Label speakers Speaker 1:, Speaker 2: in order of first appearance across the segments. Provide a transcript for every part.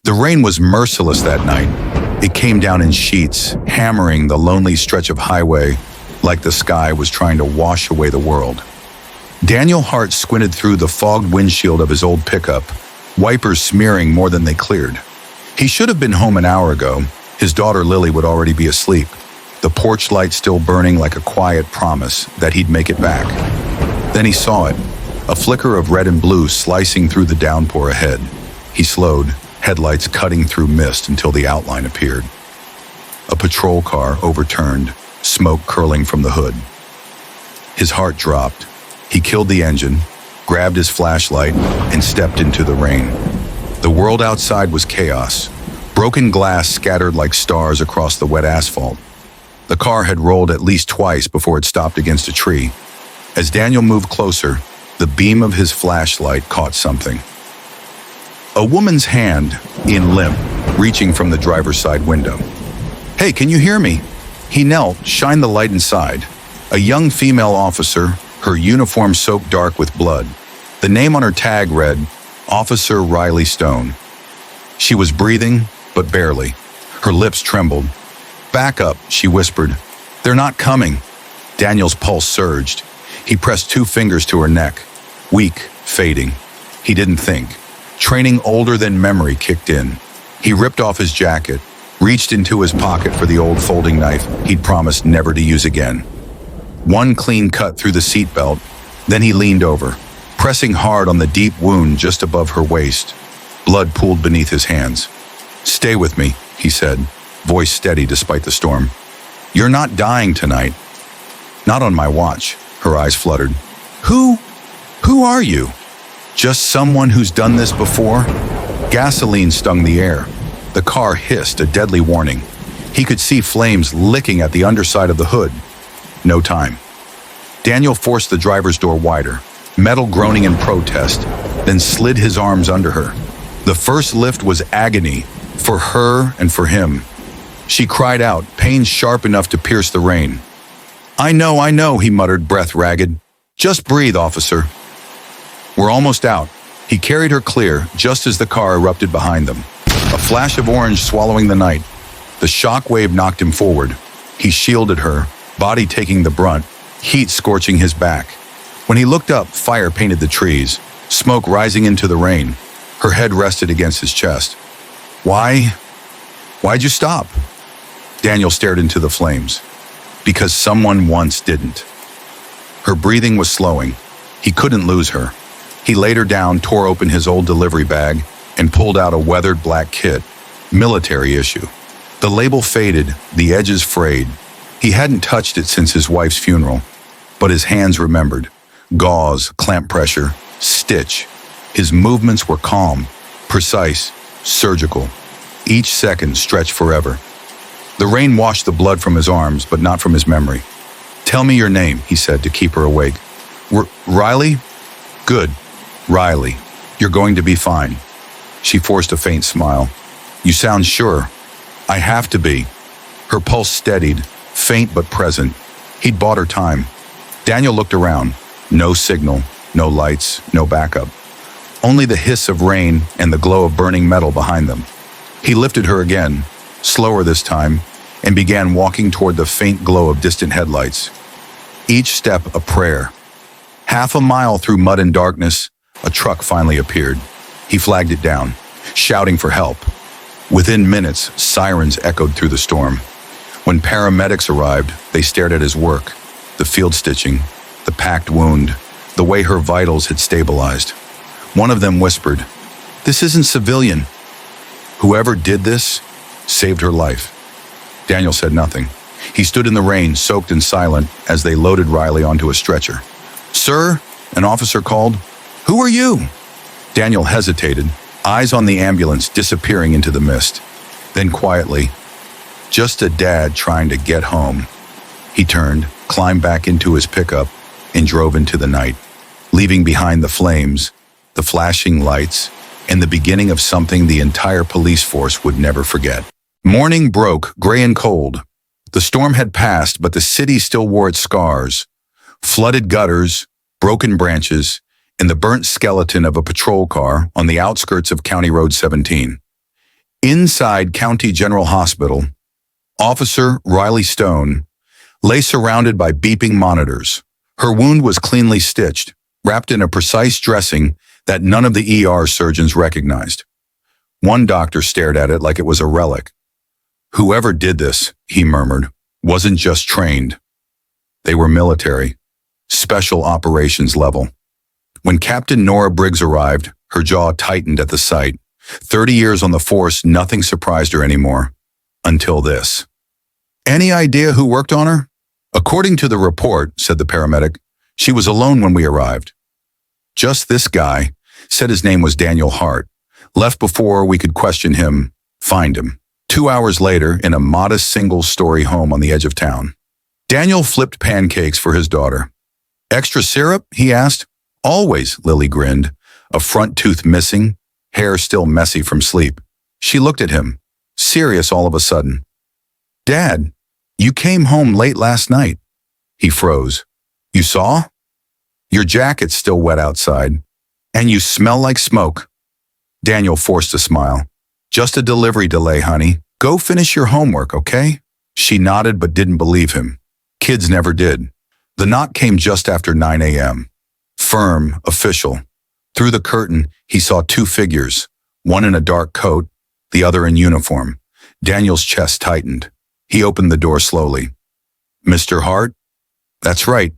Speaker 1: The rain was merciless that night. It came down in sheets, hammering the lonely stretch of highway like the sky was trying to wash away the world. Daniel Hart squinted through the fogged windshield of his old pickup, wipers smearing more than they cleared. He should have been home an hour ago. His daughter Lily would already be asleep, the porch light still burning like a quiet promise that he'd make it back. Then he saw it, a flicker of red and blue slicing through the downpour ahead. He slowed, headlights cutting through mist until the outline appeared. A patrol car overturned, smoke curling from the hood. His heart dropped. He killed the engine, grabbed his flashlight, and stepped into the rain. The world outside was chaos. Broken glass scattered like stars across the wet asphalt. The car had rolled at least twice before it stopped against a tree. As Daniel moved closer, the beam of his flashlight caught something. A woman's hand, in limp, reaching from the driver's side window. "Hey, can you hear me?" He knelt, shined the light inside. A young female officer, her uniform soaked dark with blood. The name on her tag read, Officer Riley Stone. She was breathing, but barely. Her lips trembled. "Back up," she whispered. "They're not coming." Daniel's pulse surged. He pressed 2 fingers to her neck. Weak, fading. He didn't think. Training older than memory kicked in. He ripped off his jacket, reached into his pocket for the old folding knife he'd promised never to use again. One clean cut through the seatbelt, then he leaned over, pressing hard on the deep wound just above her waist. Blood pooled beneath his hands. "Stay with me," he said, voice steady despite the storm. "You're not dying tonight." "Not on my watch," her eyes fluttered. Who are you?" "Just someone who's done this before." Gasoline stung the air. The car hissed, a deadly warning. He could see flames licking at the underside of the hood. No time. Daniel forced the driver's door wider, metal groaning in protest, then slid his arms under her. The first lift was agony, for her and for him. She cried out, pain sharp enough to pierce the rain. I know, he muttered, breath ragged. "Just breathe, officer." "We're almost out." He carried her clear, just as the car erupted behind them. A flash of orange swallowing the night. The shock wave knocked him forward. He shielded her, body taking the brunt, heat scorching his back. When he looked up, fire painted the trees, smoke rising into the rain. Her head rested against his chest. Why'd you stop?" Daniel stared into the flames. "Because someone once didn't." Her breathing was slowing. He couldn't lose her. He laid her down, tore open his old delivery bag, and pulled out a weathered black kit, military issue. The label faded, the edges frayed. He hadn't touched it since his wife's funeral, but his hands remembered. Gauze, clamp pressure, stitch. His movements were calm, precise, surgical. Each second stretched forever. The rain washed the blood from his arms, but not from his memory. "Tell me your name," he said to keep her awake. Riley? Good. Riley. You're going to be fine." She forced a faint smile. "You sound sure." "I have to be." Her pulse steadied, faint but present. He'd bought her time. Daniel looked around. No signal, no lights, no backup. Only the hiss of rain and the glow of burning metal behind them. He lifted her again, slower this time, and began walking toward the faint glow of distant headlights. Each step a prayer. Half a mile through mud and darkness, a truck finally appeared. He flagged it down, shouting for help. Within minutes, sirens echoed through the storm. When paramedics arrived, they stared at his work, the field stitching, the packed wound, the way her vitals had stabilized. One of them whispered, "This isn't civilian." Whoever did this saved her life. Daniel said nothing. He stood in the rain, soaked and silent, as they loaded Riley onto a stretcher. "Sir," an officer called. "Who are you?" Daniel hesitated, eyes on the ambulance disappearing into the mist. Then quietly, "Just a dad trying to get home." He turned, climbed back into his pickup, and drove into the night, leaving behind the flames, the flashing lights, and the beginning of something the entire police force would never forget. Morning broke, gray and cold. The storm had passed, but the city still wore its scars. Flooded gutters, broken branches, and the burnt skeleton of a patrol car on the outskirts of County Road 17. Inside County General Hospital, Officer Riley Stone lay surrounded by beeping monitors. Her wound was cleanly stitched, wrapped in a precise dressing that none of the ER surgeons recognized. One doctor stared at it like it was a relic. Whoever did this, he murmured, wasn't just trained. They were military, special operations level. When Captain Nora Briggs arrived, her jaw tightened at the sight. 30 years on the force, nothing surprised her anymore. Until this. Any idea who worked on her? According to the report, said the paramedic, she was alone when we arrived. Just this guy, said his name was Daniel Hart, left before we could question him, find him. 2 hours later, in a modest single-story home on the edge of town. Daniel flipped pancakes for his daughter. Extra syrup? He asked. Always, Lily grinned, a front tooth missing, hair still messy from sleep. She looked at him, serious all of a sudden. Dad, you came home late last night. He froze. You saw? Your jacket's still wet outside, and you smell like smoke. Daniel forced a smile. Just a delivery delay, honey. Go finish your homework, okay? She nodded but didn't believe him. Kids never did. The knock came just after 9 a.m. Firm, official. Through the curtain, he saw two figures, one in a dark coat, the other in uniform. Daniel's chest tightened. He opened the door slowly. Mr. Hart? That's right.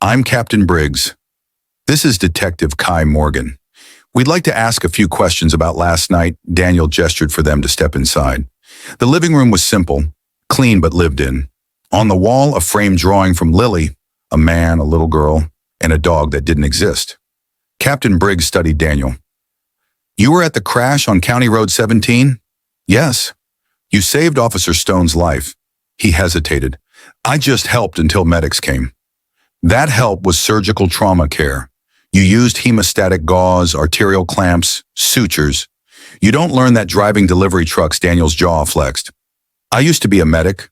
Speaker 1: I'm Captain Briggs. This is Detective Kai Morgan. We'd like to ask a few questions about last night. Daniel gestured for them to step inside. The living room was simple, clean but lived in. On the wall, a framed drawing from Lily, a man, a little girl, and a dog that didn't exist. Captain Briggs studied Daniel. You were at the crash on County Road 17? Yes. You saved Officer Stone's life. He hesitated. I just helped until medics came. That help was surgical trauma care. You used hemostatic gauze, arterial clamps, sutures. You don't learn that driving delivery trucks. Daniel's jaw flexed. I used to be a medic.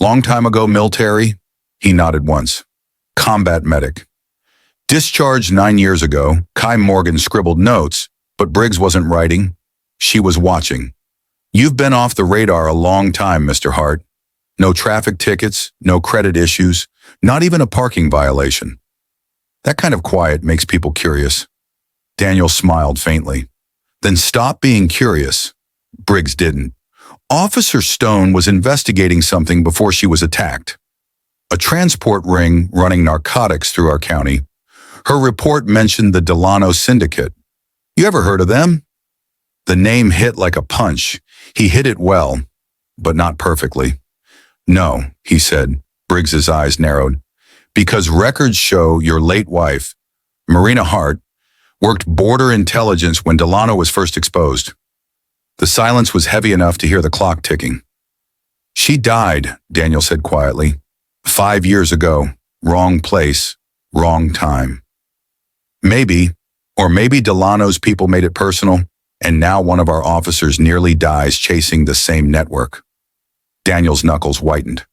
Speaker 1: Long time ago, military. He nodded once. Combat medic. Discharged 9 years ago. Kai Morgan scribbled notes, but Briggs wasn't writing. She was watching. You've been off the radar a long time, Mr. Hart. No traffic tickets, no credit issues, not even a parking violation. That kind of quiet makes people curious. Daniel smiled faintly. Then stop being curious. Briggs didn't. Officer Stone was investigating something before she was attacked. A transport ring running narcotics through our county. Her report mentioned the Delano Syndicate. You ever heard of them? The name hit like a punch. He hit it well, but not perfectly. No, he said. Briggs's eyes narrowed. Because records show your late wife, Marina Hart, worked border intelligence when Delano was first exposed. The silence was heavy enough to hear the clock ticking. She died, Daniel said quietly. 5 years ago. Wrong place, wrong time. Maybe, or maybe Delano's people made it personal, and now one of our officers nearly dies chasing the same network. Daniel's knuckles whitened.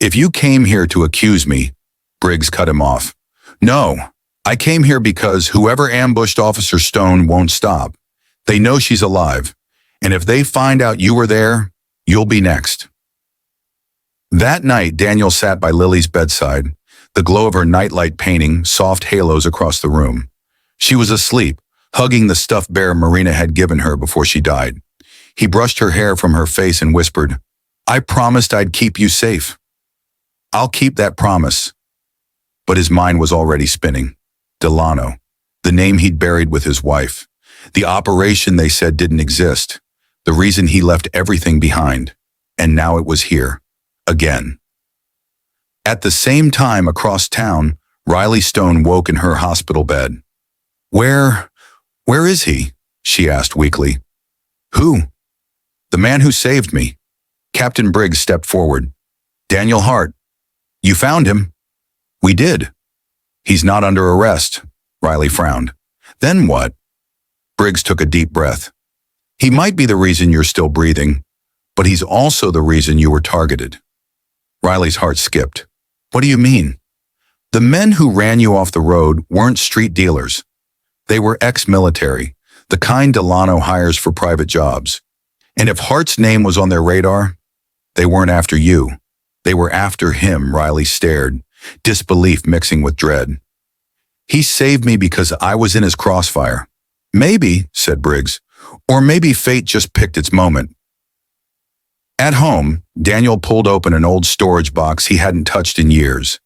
Speaker 1: If you came here to accuse me, Briggs cut him off. No, I came here because whoever ambushed Officer Stone won't stop. They know she's alive, and if they find out you were there, you'll be next. That night, Daniel sat by Lily's bedside, the glow of her nightlight painting soft halos across the room. She was asleep, hugging the stuffed bear Marina had given her before she died. He brushed her hair from her face and whispered, I promised I'd keep you safe. I'll keep that promise. But his mind was already spinning. Delano, the name he'd buried with his wife. The operation they said didn't exist. The reason he left everything behind. And now it was here. Again. At the same time across town, Riley Stone woke in her hospital bed. Where is he? She asked weakly. Who? The man who saved me. Captain Briggs stepped forward. Daniel Hart. You found him? We did. He's not under arrest. Riley frowned. Then what? Briggs took a deep breath. He might be the reason you're still breathing, but he's also the reason you were targeted. Riley's heart skipped. What do you mean? The men who ran you off the road weren't street dealers. They were ex-military, the kind Delano hires for private jobs. And if Hart's name was on their radar, they weren't after you. They were after him, Riley stared, disbelief mixing with dread. He saved me because I was in his crossfire. Maybe, said Briggs, or maybe fate just picked its moment. At home, Daniel pulled open an old storage box he hadn't touched in years.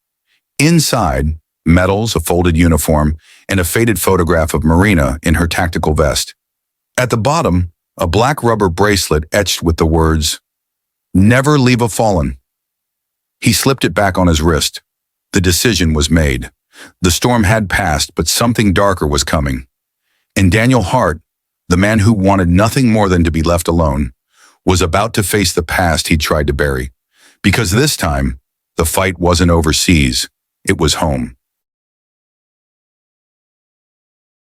Speaker 1: Inside, medals, a folded uniform, and a faded photograph of Marina in her tactical vest. At the bottom, a black rubber bracelet etched with the words, "Never leave a fallen." He slipped it back on his wrist. The decision was made. The storm had passed, but something darker was coming. And Daniel Hart, the man who wanted nothing more than to be left alone, was about to face the past he'd tried to bury. Because this time, the fight wasn't overseas, it was home.